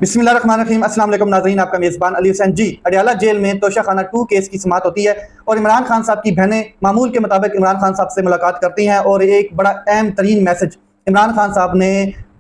बिस्मिल्लाहिर्रहमानिर्रहीम। अस्सलाम वालेकुम नाज़रीन, आपका मेज़बान अली हुसैन जी। अडयाला जेल में तोशा खाना 2 केस की समाअत होती है और इमरान खान साहब की बहनें मामूल के मुताबिक इमरान खान साहब से मुलाकात करती हैं और एक बड़ा अहम तरीन मैसेज इमरान खान साहब ने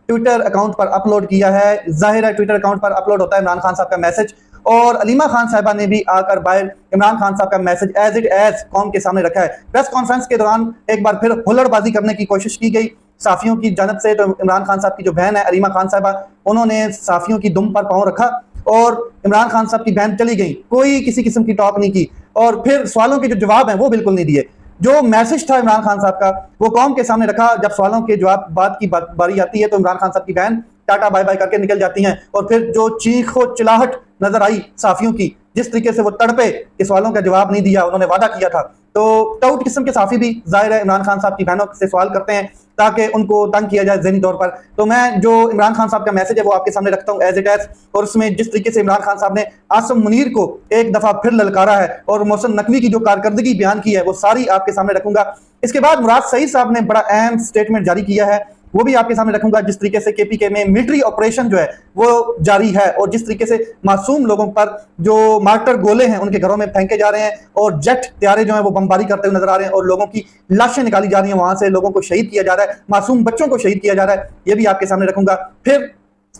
ट्विटर अकाउंट पर अपलोड किया है। ज़ाहिर है ट्विटर अकाउंट पर अपलोड होता है इमरान खान साहब का मैसेज, और अलीमा खान साहिबा ने भी आकर बाहर इमरान खान साहब का मैसेज एज इट एज कौम के सामने रखा है। प्रेस कॉन्फ्रेंस के दौरान एक बार फिर हुल्लड़बाजी करने की कोशिश की गई साफियों की जानब से। तो इमरान खान साहब की जो बहन है अलीमा खान साहिबा, उन्होंने साफियों की दुम पर पाँव रखा और इमरान खान साहब की बहन चली गई, कोई किसी किस्म की टॉक नहीं की और फिर सवालों के जो जवाब हैं वो बिल्कुल नहीं दिए। जो मैसेज था इमरान खान साहब का वो कौम के सामने रखा। जब सवालों के जवाब बात की बारी आती है तो इमरान खान साहब की बहन टाटा बाय बाय करके निकल जाती हैं और फिर जो चीखो चिल्लाहट नजर आई साफियों की, जिस तरीके से वो तड़पे कि सवालों का जवाब नहीं दिया, उन्होंने वादा किया था। तो टाउट किस्म के साफी भी जाहिर है इमरान खान साहब की बहनों से सवाल करते हैं ताकि उनको तंग किया जाए ज़हनी तौर पर। तो मैं जो इमरान खान साहब का मैसेज है वो आपके सामने रखता हूँ एज इट एज, और उसमें जिस तरीके से इमरान खान साहब ने आसम मुनीर को एक दफ़ा फिर ललकारा है और मोहसिन नकवी की जो कारकर्दगी बयान की है वो सारी आपके सामने रखूंगा। इसके बाद मुराद सईद साहब ने बड़ा अहम स्टेटमेंट जारी किया है, वो भी आपके सामने रखूंगा। जिस तरीके से केपीके में मिलिट्री ऑपरेशन जो है वो जारी है और जिस तरीके से मासूम लोगों पर जो मार्टर गोले हैं उनके घरों में फेंके जा रहे हैं और जेट त्यारे जो हैं वो बमबारी करते हुए नजर आ रहे हैं और लोगों की लाशें निकाली जा रही हैं, वहां से लोगों को शहीद किया जा रहा है, मासूम बच्चों को शहीद किया जा रहा है, ये भी आपके सामने रखूंगा। फिर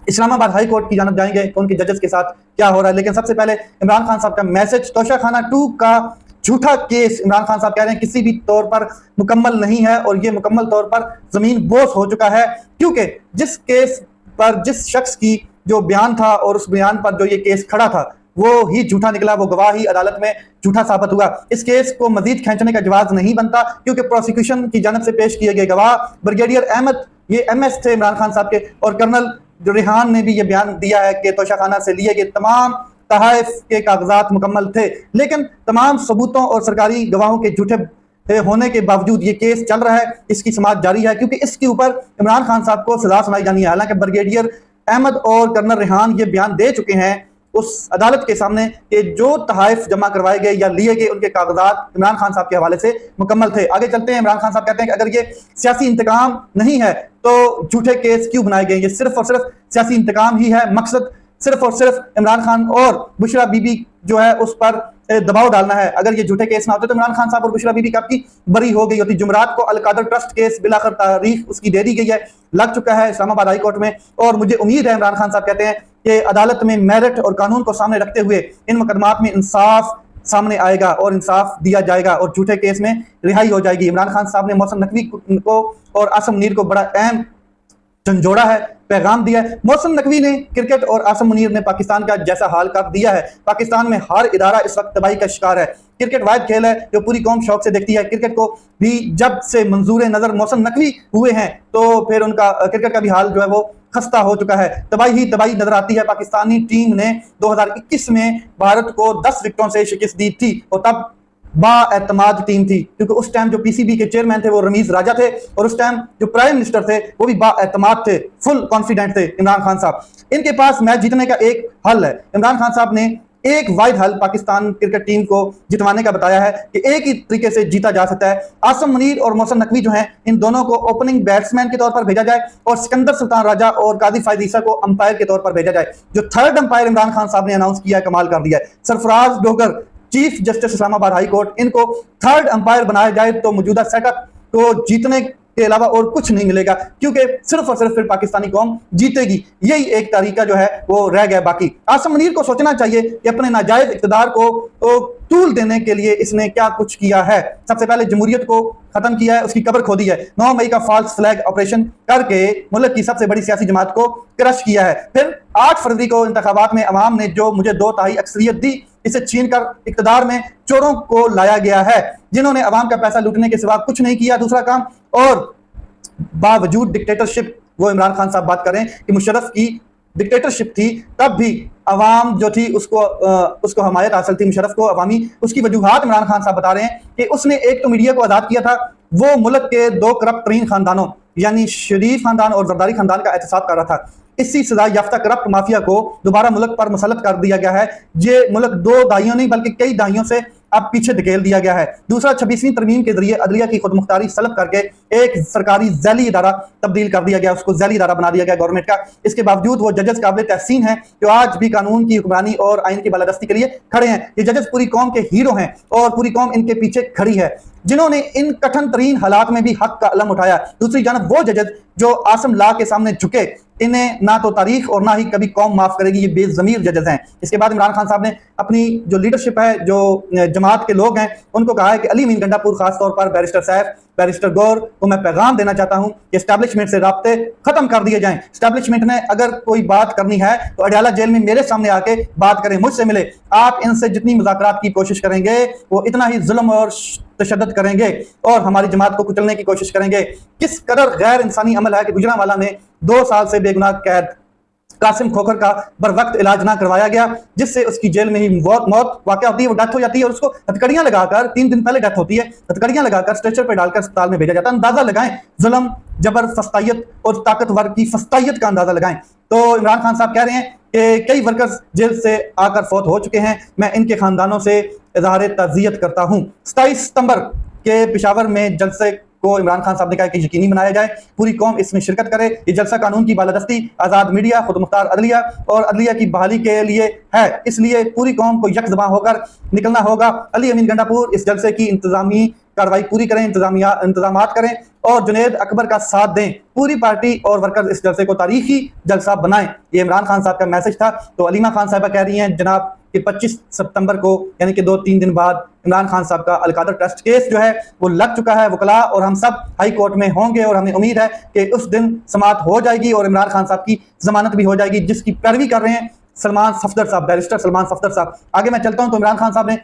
इस्लामाबाद हाई कोर्ट की जानब जाएंगे, उनके जजेस के साथ क्या हो रहा है। लेकिन सबसे पहले इमरान खान साहब का मैसेज, तोशा खाना 2 का झूठा केस इमरान खान साहब कह रहे हैं किसी भी तौर पर मुकम्मल नहीं है और ये मुकम्मल तौर पर जमीन बोस हो चुका है, क्योंकि जिस केस पर जिस शख्स की जो बयान था और उस बयान पर जो ये केस खड़ा था वो ही झूठा निकला, वो गवाह ही अदालत में झूठा साबित हुआ। इस केस को मजीद खींचने का जवाब नहीं बनता क्योंकि प्रोसिक्यूशन की जानब से पेश किए गए गवाह ब्रिगेडियर अहमद, ये MS थे इमरान खान साहब के, और कर्नल रेहान ने भी ये बयान दिया है कि तोशा खाना से लिए गए तमाम तहाइफ के कागजात मुकम्मल थे, लेकिन तमाम सबूतों और सरकारी गवाहों के झूठे होने के बावजूद ये केस चल रहा है, इसकी समाअत जारी है क्योंकि इसके ऊपर इमरान खान साहब को सजा सुनाई जानी है। हालांकि ब्रिगेडियर अहमद और कर्नल रेहान ये बयान दे चुके हैं उस अदालत के सामने कि जो तहाइफ जमा करवाए गए या लिए गए उनके कागजात इमरान खान साहब के हवाले से मुकम्मल थे। आगे चलते हैं। इमरान खान साहब कहते हैं कि अगर ये सियासी इंतकाम नहीं है तो झूठे केस क्यों बनाए गए, ये सिर्फ और सिर्फ सियासी इंतकाम ही है, मकसद सिर्फ और सिर्फ इमरान खान और बुशरा बीबी जो है उस पर दबाव डालना है। अगर ये झूठे केस ना होते तो इमरान खान साहब और बुशरा बीबी कब की बरी हो गई होती। जुमरात को अलकादर ट्रस्ट केस बिलाखिर तारीख उसकी दे दी गई है, लग चुका है इस्लामाबाद हाई कोर्ट में, और मुझे उम्मीद है इमरान खान साहब कहते हैं कि अदालत में मेरिट और कानून को सामने रखते हुए इन मुकदमात में इंसाफ सामने आएगा और इंसाफ दिया जाएगा और झूठे केस में रिहाई हो जाएगी। इमरान खान साहब ने मोहसिन नकवी को और आसम मुनीर को बड़ा अहम झंझोड़ा है, पैगाम दिया है। मोहसिन नकवी ने क्रिकेट और आसम मुनीर ने पाकिस्तान का जैसा हाल कर दिया है। पाकिस्तान में हर इदारा इस वक्त तबाही का शिकार है। क्रिकेट वाहिद खेल है जो पूरी कौम शौक से देखती है। क्रिकेट को भी जब से मंजूर नजर मोहसिन नकवी हुए हैं तो फिर उनका क्रिकेट का भी हाल जो है वो खस्ता हो चुका है। तबाही ही तबाही नजर आती है। पाकिस्तानी टीम ने 2021 में भारत को 10 विकेटों से शिकस्त दी थी और तब बाएतमाद टीम थी क्योंकि उस टाइम जो PCB के चेयरमैन थे वो रमीज राजा थे और उस टाइम जो प्राइम मिनिस्टर थे वो भी बाएतमाद थे, फुल कॉन्फिडेंट थे इमरान खान साहब। इनके पास मैच जीतने का एक हल है। इमरान खान साहब ने एक वाइड हल पाकिस्तान क्रिकेट टीम को जितवाने का बताया है कि एक ही तरीके से जीता जा सकता है। आसम मुनीर और मोहसिन नकवी जो हैं इन दोनों को ओपनिंग बैट्समैन के तौर पर भेजा जाए और सिकंदर सुल्तान राजा और कादी फायद ईसा को अंपायर के तौर पर भेजा जाए। जो थर्ड अंपायर इमरान खान साहब ने अनाउंस किया है, कमाल कर दिया है, Sarfaraz Dogar, chief justice Islamabad high court, इनको थर्ड अंपायर बनाया जाए तो मौजूदा सेटअप को जीतने के अलावा और कुछ नहीं मिलेगा क्योंकि सिर्फ और सिर्फ फिर पाकिस्तानी कौम जीतेगी। यही एक तरीका जो है वो रह गया बाकी। आसम मुनीर को सोचना चाहिए कि अपने नाजायज इक़्तिदार को तूल देने के लिए इसने क्या कुछ किया है। सबसे पहले जमहूरियत को खत्म किया है, उसकी कब्र खोदी है। 9 मई का फॉल्स फ्लैग ऑपरेशन करके मुल्क की सबसे बड़ी सियासी जमात को क्रश किया है। फिर 8 फरवरी को इंतखाबात में अवाम ने जो मुझे 2/3 अक्सरियत दी, इसे छीनकर इक़्तिदार में चोरों को लाया गया है जिन्होंने अवाम का पैसा लूटने के सिवा कुछ नहीं किया दूसरा काम। और बावजूद डिक्टेटरशिप, वो इमरान खान साहब बात करें कि मुशर्रफ की डिक्टेटरशिप थी तब भी अवाम जो थी उसको हमायत हासिल थी मुशर्रफ को अवामी। उसकी वजूहात इमरान खान साहब बता रहे हैं कि उसने एक तो मीडिया को आज़ाद किया था, वो मुल्क के 2 करप्ट तरीन खानदानों यानी शरीफ खानदान और जरदारी खानदान का एहतसाब कर रहा था। इसी सजा याफ्ता करप्ट माफिया को दोबारा मुल्क पर मुसल्लत कर दिया गया है। ये मुल्क 2 दहाइयों नहीं बल्कि कई दहाइयों से अब पीछे धकेल दिया गया है। दूसरा, 26वीं तरमीम के जरिए अदलिया की खुदमुख्तारी सलब करके एक सरकारी जैली इदारा तब्दील कर दिया गया, उसको जैली इदारा बना दिया गया गवर्नमेंट का। इसके बावजूद वो जजेस काबिल तहसीन हैं जो आज भी कानून की हुक्मरानी और आइन की बालादस्ती के लिए खड़े हैं। ये जजेस पूरी कौम के हीरो हैं और पूरी कौम इनके पीछे खड़ी है, जिन्होंने इन कठिन तरीन हालात में भी हक का अलम उठाया। दूसरी जानब वो जजेस जो आसम ला के सामने झुके, इन्हें ना तो तारीख और ना ही कभी कौम माफ करेगी, ये बेजमीर जजेस हैं। इसके बाद इमरान खान साहब ने अपनी जो लीडरशिप है, जो जमात के लोग हैं, उनको कहा है कि अली अमीन गंडापुर खासतौर पर बैरिस्टर साहब, बैरिस्टर गौर को मैं पैगाम देना चाहता हूं कि एस्टैब्लिशमेंट से राब्ते खत्म कर दिए जाएं। एस्टैब्लिशमेंट ने अगर कोई बात करनी है तो अडयाला जेल में मेरे सामने आके बात करें, मुझसे मिले। आप इनसे जितनी मुज़ाकरात की कोशिश करेंगे वो इतना ही जुल्म और तशद्दुद करेंगे और हमारी जमात को कुचलने की कोशिश करेंगे। किस कदर गैर इंसानी अमल है कि गुजरांवाला में 2 साल से बेगुनाह कैद कासिम खोखर का बर वक्त इलाज ना करवाया गया, जिससे उसकी जेल में ही मौत वाक़या होती है, वो डेथ हो जाती है और उसको हथकड़ियां लगाकर 3 दिन पहले डेथ होती है, हथकड़ियां लगाकर स्ट्रेचर पर डालकर अस्पताल में भेजा जाता है। अंदाजा लगाएं जुल्म, जबर, फस्तायत और ताकतवर की फस्तायत का अंदाजा लगाएं। तो इमरान खान साहब कह रहे हैं कि कई वर्कर्स जेल से आकर फौत हो चुके हैं, मैं इनके खानदानों से इज़हार ताज़ियत करता हूँ। 27 सितंबर के पेशावर में जलसे को इमरान खान साहब ने कहा कि यकीनी बनाया जाए, पूरी कौम इसमें शिरकत करे। ये जलसा कानून की बालादस्ती, आज़ाद मीडिया, खुदमुख्तार अदलिया और अदलिया की बहाली के लिए है, इसलिए पूरी कौम को यकजबां होकर निकलना होगा। अली अमीन गंडापुर इस जलसे की इंतजामी कार्रवाई पूरी करें, इंतजामात करें और जुनैद अकबर का साथ दें। पूरी पार्टी और वर्कर्स इस जलसे को तारीखी जलसा बनाएं। ये इमरान खान साहब का मैसेज था। तो अलीमा खान साहबा कह रही हैं जनाब कि 25 सितंबर को यानी कि 2-3 दिन बाद इमरान खान साहब का अलकादर ट्रस्ट केस जो है वो लग चुका है। वकला और हम सब हाई कोर्ट में होंगे और हमें उम्मीद है कि उस दिन समाअत हो जाएगी और इमरान खान साहब की जमानत भी हो जाएगी, जिसकी पैरवी कर रहे हैं सलमान सफदर साहब, बैरिस्टर सलमान सफदर साहब। आगे मैं चलता हूं तो इमरान खान साहब ने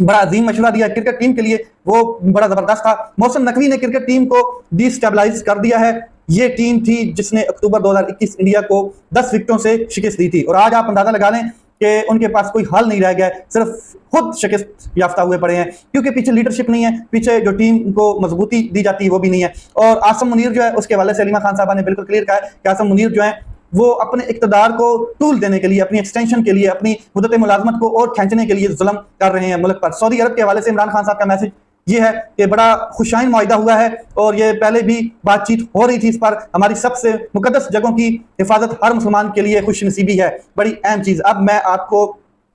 बड़ा अजीम मशवरा दिया क्रिकेट टीम के लिए, वो बड़ा जबरदस्त था। मोहसिन नकवी ने क्रिकेट टीम को डिस्टेबलाइज कर दिया है। ये टीम थी जिसने अक्टूबर 2021 इंडिया को 10 विकेटों से शिकस्त दी थी और आज आप अंदाजा लगा लें कि उनके पास कोई हल नहीं रह गया, सिर्फ खुद शिकस्त याफ्ता हुए पड़े हैं, क्योंकि पीछे लीडरशिप नहीं है, पीछे जो टीम को मजबूती दी जाती है वो भी नहीं है। और आसम मुनीर जो है उसके हवाले से अलीमा खान साहबा ने बिल्कुल क्लियर कहा है कि आसम मुनीर जो है वो अपने इक़्तिदार को टूल देने के लिए, अपनी एक्सटेंशन के लिए, अपनी मुद्दत मुलाजमत को और खींचने के लिए जुल्म कर रहे हैं मुल्क पर। सऊदी अरब के हवाले से इमरान खान साहब का मैसेज ये है कि बड़ा खुशाइन मुआहिदा हुआ है और ये पहले भी बातचीत हो रही थी इस पर। हमारी सबसे मुकद्दस जगहों की हिफाजत हर मुसलमान के लिए खुश नसीबी है, बड़ी अहम चीज़। अब मैं आपको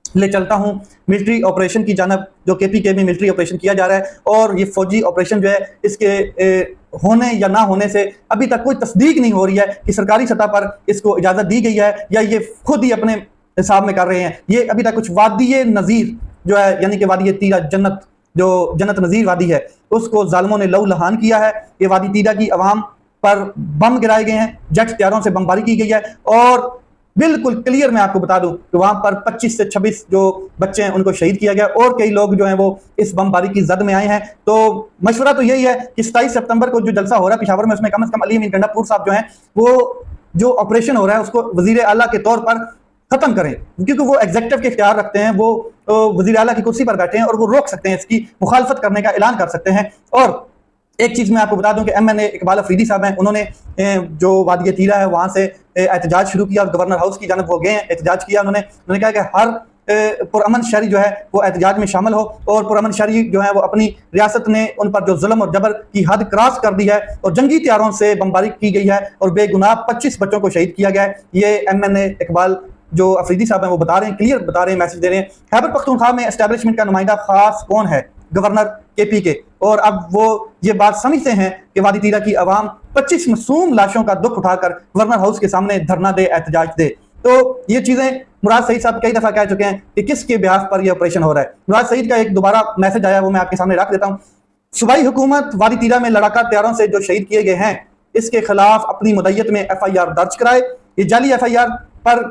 ले चलता हूं मिलिट्री ऑपरेशन की जानब, जो KPK में मिलिट्री ऑपरेशन किया जा रहा है और ये फौजी ऑपरेशन जो है इसके होने या ना होने से अभी तक कोई तस्दीक नहीं हो रही है कि सरकारी सतह पर इसको इजाज़त दी गई है या ये खुद ही अपने हिसाब में कर रहे हैं। ये अभी तक कुछ वादी नज़ीर जो है यानी कि वादी तीरा जन्नत, जो जन्नत नज़ीर वादी है, उसको जालिमों ने लहू लहान किया है। ये वादी तीरा की आवाम पर बम गिराए गए हैं, जेट हथियारों से बमबारी की गई है और बिल्कुल क्लियर मैं आपको बता दूं कि वहां पर 25 से 26 जो बच्चे हैं उनको शहीद किया गया और कई लोग जो हैं वो इस बमबारी की जद में आए हैं। तो मशवरा तो यही है कि 27 सितंबर को जो जलसा हो रहा है पेशावर में, उसमें कम से कम अली अमीन गंडापुर साहब जो हैं वो जो ऑपरेशन हो रहा है उसको वजीर आला के तौर पर खत्म करें, क्योंकि वो एग्जीक्यूटिव के इख्तियार रखते हैं, वो वजीर आला की कुर्सी पर बैठे हैं और वो रोक सकते हैं, इसकी मुखालफत करने का ऐलान कर सकते हैं। और एक चीज़ मैं आपको बता दूं कि MNA इकबाल अफरीदी साहब हैं, उन्होंने जो वादी तीरा है वहाँ से एहतजाज शुरू किया और गवर्नर हाउस की जानब वो गए, एहतजाज किया। उन्होंने कहा कि हर पुरअमन शहरी जो है वो एहतजाज में शामिल हो और पुरअमन शहरी जो है वो अपनी रियासत ने उन पर जो जुल्म और जबर की हद क्रॉस कर दी है और जंगी हथियारों से बमबारी की गई है और बेगुनाह 25 बच्चों को शहीद किया गया है। ये MNA इकबाल जो अफरीदी साहब हैं वो बता रहे हैं, क्लियर बता रहे हैं, मैसेज दे रहे हैं। खैबर पख्तूनख्वा में एस्टैब्लिशमेंट का नुमाइंदा खास कौन है? Governor KPK। और अब वो ये बात समझते हैं कि वादी तीरा की आवाम 25 मासूम लाशों का दुख उठाकर गवर्नर हाउस के सामने धरना दे, एहतजाज दे। तो ये चीज़ें मुराद सईद साहब कई दफ़ा कह चुके हैं कि किसके ब्याह पर यह ऑपरेशन हो रहा है। मुराद सईद का एक दोबारा मैसेज आया, वो मैं आपके सामने रख देता हूँ। सूबाई हुकूमत वादी तीरा में लड़ाका हथियारों से जो शहीद किए गए हैं इसके खिलाफ अपनी मुद्दत में FIR दर्ज कराए। ये जाली FIR पर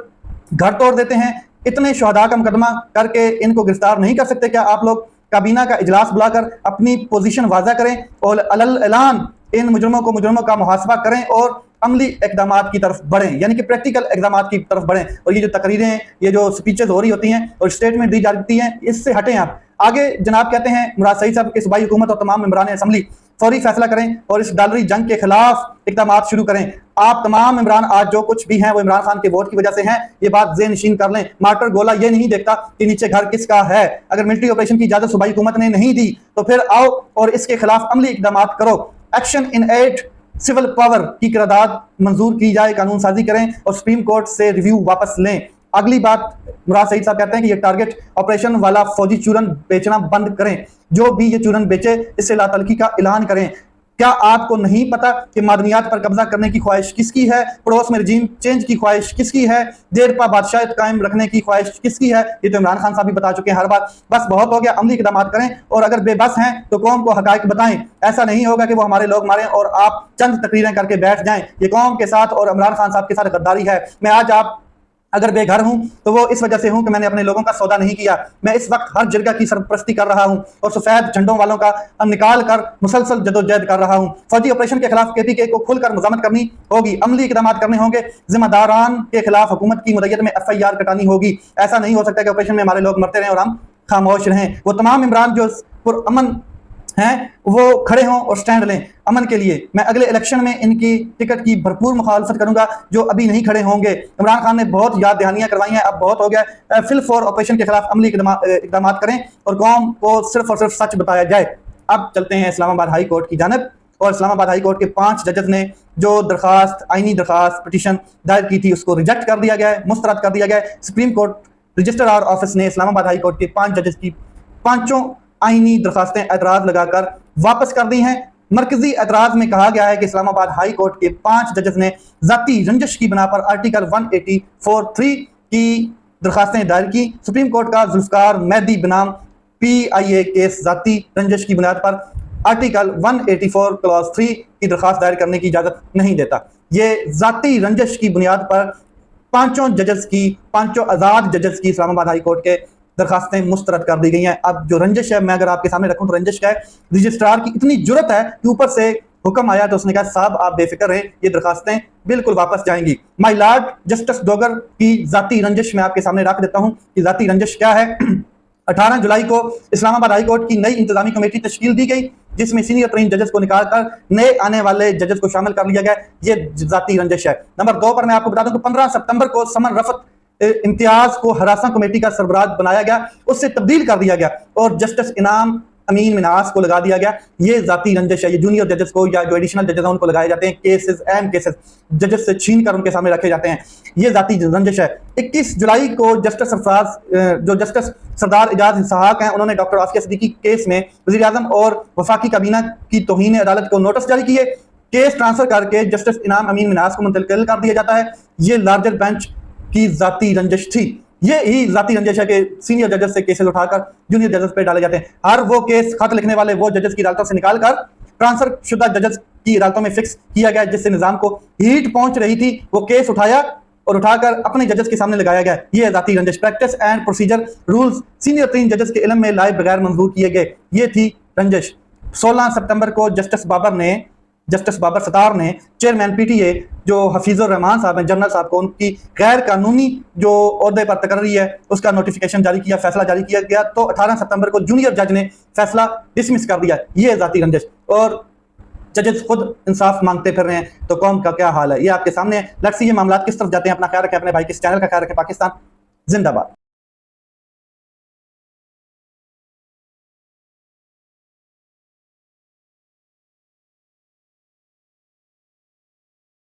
घर तोड़ देते हैं, इतने शहदा का मुकदमा करके इनको गिरफ्तार नहीं कर सकते क्या? आप लोग काबीना का इजलास बुलाकर अपनी पोजीशन वाज़ा करें और अलल ऐलान इन मुजरमों का मुहासबा करें और अमली इकदामात की तरफ बढ़ें, यानी कि प्रैक्टिकल इकदामात की तरफ बढ़ें। और ये जो तकरीरें, ये जो स्पीचेज हो रही होती हैं और स्टेटमेंट दी जाती हैं, इससे हटें आप। आगे जनाब कहते हैं मुराद सईद साहब के सूबाई हुकूमत और तमाम मेंबरान असम्बली फौरी फैसला करें और इस डॉलरी जंग के खिलाफ इक़दाम शुरू करें। आप तमाम इमरान आज जो कुछ भी हैं वो इमरान खान के वोट की वजह से हैं, ये बात ज़हन नशीन कर लें। मार्टर गोला ये नहीं देखता कि नीचे घर किसका है। अगर मिलिट्री ऑपरेशन की इजाजत सूबाई हुकूमत ने नहीं दी तो फिर आओ और इसके खिलाफ अमली इक़दाम करो। Action in aid civil power की करारदाद मंजूर की जाए, कानून साजी करें और सुप्रीम कोर्ट से रिव्यू वापस लें। अगली बात, मुराद सईद साहब कहते हैं कि ये टारगेट ऑपरेशन वाला फौजी चूरन बेचना बंद करें। जो भी ये चूरन बेचे इससे लातलकी का ऐलान करें। क्या आपको नहीं पता कि मादनियात पर कब्जा करने की ख्वाहिश किसकी है, पड़ोस में रजीम चेंज की ख्वाहिश किसकी है, देरपा बादशाह कायम रखने की ख्वाहिश किसकी है? ये तो इमरान खान साहब भी बता चुके हैं हर बार। बस बहुत हो गया, अमली इक़दाम करें और अगर बेबस हैं तो कौम को हकायक बताएं। ऐसा नहीं होगा कि वो हमारे लोग मारें और आप चंद तकरीरें करके बैठ जाएं। ये कौम के साथ और इमरान खान साहब के साथ गद्दारी है। मैं आज आप अगर बेघर हूं तो वो इस वजह से हूं कि मैंने अपने लोगों का सौदा नहीं किया। मैं इस वक्त हर जगह की सरपरस्ती कर रहा हूं और सफेद झंडों वालों का निकाल कर मुसलसल जदोजहद कर रहा हूं। फौजी ऑपरेशन के खिलाफ केपीके को खुलकर मज़ामत करनी होगी, अमली इक़दाम करने होंगे, जिम्मेदारान के खिलाफ हुकूमत की मुद्दत में FIR कटानी होगी। ऐसा नहीं हो सकता कि ऑपरेशन में हमारे लोग मरते रहें और हम खामोश रहें। वो तमाम इमरान जो पुरअमन हैं वो खड़े हों और स्टैंड लें अमन के लिए। मैं अगले इलेक्शन में इनकी टिकट की भरपूर मुखालफत करूंगा जो अभी नहीं खड़े होंगे। इमरान खान ने बहुत याद दहानियां करवाई हैं, अब बहुत हो गया। फिल फॉर ऑपरेशन के खिलाफ अमली इक़दाम करें और कौम को सिर्फ और सिर्फ सच बताया जाए। अब चलते हैं इस्लामाबाद हाई कोर्ट की जानब। और इस्लामाबाद हाई कोर्ट के 5 जजेस ने जो दरखास्त, आईनी दरखास्त, पिटीशन दायर की थी उसको रिजेक्ट कर दिया गया है, मुस्तरद कर दिया गया है। सुप्रीम कोर्ट रजिस्ट्रार ऑफिस ने इस्लामाबाद हाई कोर्ट के 5 जजेस की 5 आईनी दरखास्तें एतराज लगाकर वापस कर दी हैं। मरकजी एतराज में कहा गया है कि इस्लामाबाद हाई कोर्ट के 5 जजेस ने जाती रंजिश की बिना पर आर्टिकल 184(3) की दरखास्तें दायर की। सुप्रीम कोर्ट का जुल्फकार मेहदी बनाम PIA केस जाती रंजिश की बुनियाद पर आर्टिकल 184 क्लॉज 3 की दरखास्त दायर करने की इजाजत नहीं देता। ये जाती रंजिश की बुनियाद पर 5 जजेस की, 5 आज़ाद जजेस की इस्लामाबाद हाई कोर्ट के दरखास्तें मुस्तरद कर दी गई हैं। अब जो रंजिश है मैं अगर आपके सामने रखूं तो रंजिश क्या है? रजिस्ट्रार की इतनी जुर्रत है कि ऊपर से हुक्म आया तो उसने कहा साहब आप बेफिक्र रहें, ये दरखास्तें बिल्कुल वापस जाएंगी। माय लॉर्ड जस्टिस डोगर की जाती रंजिश मैं आपके सामने रख देता हूं कि जाती रंजिश क्या है। 18 जुलाई को इस्लामाबाद हाई कोर्ट की नई इंतजामी कमेटी तश्कील दी गई जिसमें सीनियर तरीन जजेस को निकालकर नए आने वाले जजेस को शामिल कर लिया गया। ये जाती रंजिश है। नंबर 2 पर मैं आपको बता दूं कि 15 सितंबर को समन रफत इम्तियाज को हरासा कमेटी का सरबराह बनाया गया, उससे तब्दील कर दिया गया और जस्टिस इनाम अमीन मिनास को लगा दिया गया। ये जाती रंजिश है। ये जूनियर जजेस को या जो एडिशनल जजेस हैं उनको लगाए जाते हैं। केसेस, अहम केसेस जजेस से छीन कर उनके सामने रखे जाते हैं। ये जाती रंजिश है। 21 जुलाई को जस्टिस सरदार एजाज इसहाक हैं, उन्होंने डॉक्टर आसिया सिद्दीकी केस में वज़ीर आज़म और वफाकी काबीना की तौहीन अदालत को नोटिस जारी किए। केस ट्रांसफर करके जस्टिस इनाम अमीन मिनास को मुंतकिल कर दिया जाता है। ये लार्जर बेंच की जाती रंजिश थी। ये ही जाती रंजिश है कि सीनियर जजेस से केसेस उठाकर जूनियर जजेस पे डाले जाते हैं। हर वो केस खत लिखने वाले वो जजेस की अदालतों से निकालकर ट्रांसफर शुदा जजेस की अदालतों में फिक्स किया गया, जिससे निजाम को हीट पहुंच रही थी। वो केस उठाया और उठाकर अपने जजेस के सामने लगाया गया। ये जाती रंजिश। Practice and procedure rules senior 3 जजेस के इल्म में लाए बगैर मंजूर किए गए। ये थी रंजिश। 16 सितंबर को जस्टिस बाबर सतार ने चेयरमैन PTA जो हफीजुर रहमान साहब हैं, जनरल साहब को उनकी गैर कानूनी जो ओहदे पर तकर्री है उसका नोटिफिकेशन जारी किया, फैसला जारी किया गया। तो 18 सितंबर को जूनियर जज ने फैसला डिसमिस कर दिया। ये जाती रंजिश। और जजेस खुद इंसाफ मांगते फिर रहे हैं तो कौम का क्या हाल है ये आपके सामने है। लेट्स सी ये मामला किस तरफ जाते हैं। अपना ख्याल रखें, अपने भाई के इस चैनल का ख्याल रखें। पाकिस्तान जिंदाबाद।